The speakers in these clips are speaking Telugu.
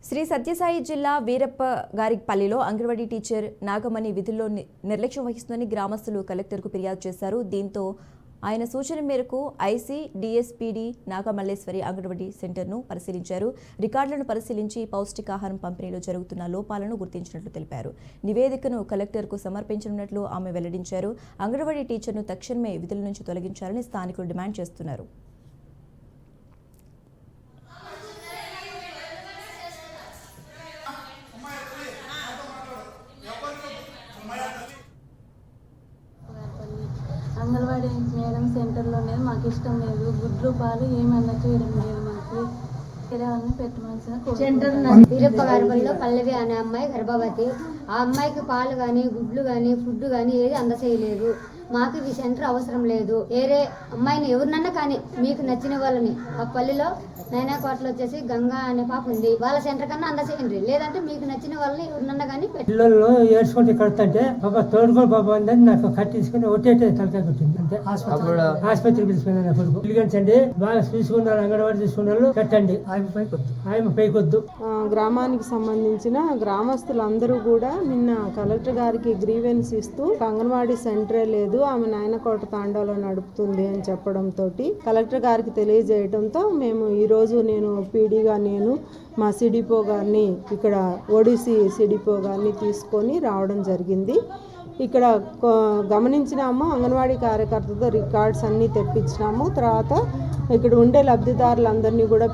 శ్రీ సత్యసాయి జిల్లా వీరప్పగారిపల్లిలో అంగన్వాడీ టీచర్ నాగమణి విధుల్లో నిర్లక్ష్యం వహిస్తుందని గ్రామస్తులు కలెక్టర్కు ఫిర్యాదు చేశారు. దీంతో ఆయన సూచన మేరకు ఐసీ డిఎస్పీడీ నాగమల్లేశ్వరి అంగన్వాడీ సెంటర్ను పరిశీలించారు. రికార్డులను పరిశీలించి పౌష్టికాహారం పంపిణీలో జరుగుతున్న లోపాలను గుర్తించినట్లు తెలిపారు. నివేదికను కలెక్టర్కు సమర్పించనున్నట్లు ఆమె వెల్లడించారు. అంగన్వాడీ టీచర్ను తక్షణమే విధుల నుంచి తొలగించాలని స్థానికులు డిమాండ్ చేస్తున్నారు. అంగన్వాడీ మేడం సెంటర్లోనే మాకు ఇష్టం లేదు. గుడ్లు పాలు ఏమన్నా చేయడం లేదు. మాకు పెట్టమని వీరప్పగారిపల్లిలో పల్లవి అనే అమ్మాయి గర్భవతి. ఆ అమ్మాయికి పాలు కానీ గుడ్లు కానీ ఫుడ్ కానీ ఏది అందచేయలేదు. మాకు ఈ సెంటర్ అవసరం లేదు. వేరే అమ్మాయిని ఎవరినన్నా కానీ మీకు నచ్చిన వాళ్ళని ఆ పల్లిలో నైనాకోటలో వచ్చేసి గంగా అనే పాప ఉంది. వాళ్ళ సెంటర్ కన్నా అందచేయండి, లేదంటే మీకు నచ్చిన వాళ్ళని ఎవరినన్నా కానీ పిల్లలు ఏడ్చుకుంటే కడుతుంటే పాప తోడుకొని పాప ఉందని నాకు కట్టించుకుని ఒట్టే తలకాయ కొట్టింది. అంటే ఆసుపత్రికి పిలిచిపోయింది నా కొడుకు. పిలిగించండి, బాగా చూసుకున్నారు, అంగన్వాడీ చూసుకున్నారు, కట్టండి, ఆయన పైకొద్దు. గ్రామానికి సంబంధించిన గ్రామస్తులందరూ కూడా నిన్న కలెక్టర్ గారికి గ్రీవెన్స్ ఇస్తూ అంగన్వాడీ సెంటరే లేదు, ఆమె నాయనకోట తాండాలో నడుపుతుంది అని చెప్పడంతో కలెక్టర్ గారికి తెలియజేయడంతో మేము ఈరోజు నేను పీడీగా మా సిడిపో గారిని ఇక్కడ ఒడిసి సిడిపో గారిని తీసుకొని రావడం జరిగింది. ఇక్కడ గమనించినాము, అంగన్వాడీ కార్యకర్తతో రికార్డ్స్ అన్నీ తెప్పించినాము. తర్వాత ఇక్కడ ఉండే లబ్ధిదారులందరినీ కూడా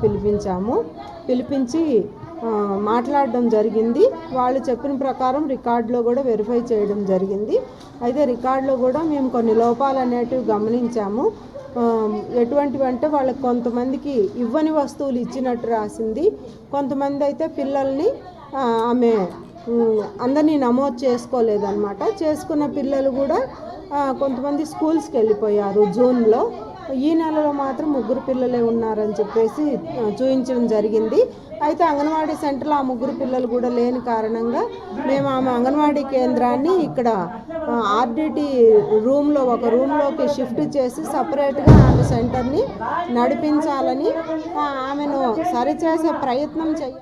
పిలిపించి మాట్లాడడం జరిగింది. వాళ్ళు చెప్పిన ప్రకారం రికార్డులో కూడా వెరిఫై చేయడం జరిగింది. అయితే రికార్డులో కూడా మేము కొన్ని లోపాలు అనేటివి గమనించాము. ఎటువంటివి అంటే వాళ్ళకి కొంతమందికి ఇవ్వని వస్తువులు ఇచ్చినట్టు రాసింది. కొంతమంది అయితే పిల్లల్ని ఆమె అందరినీ నమోదు చేసుకోలేదన్నమాట. చేసుకున్న పిల్లలు కూడా కొంతమంది స్కూల్స్కి వెళ్ళిపోయారు. జూన్లో ఈ నెలలో మాత్రం 3 పిల్లలే ఉన్నారని చెప్పేసి చూపించడం జరిగింది. అయితే అంగన్వాడీ సెంటర్లో ఆ 3 పిల్లలు కూడా లేని కారణంగా మేము ఆమె అంగన్వాడీ కేంద్రాన్ని ఇక్కడ ఆర్డిటి రూమ్లో ఒక రూమ్లోకి షిఫ్ట్ చేసి సపరేట్గా ఆమె సెంటర్ని నడిపించాలని ఆమెను సరిచేసే ప్రయత్నం చేయాలి.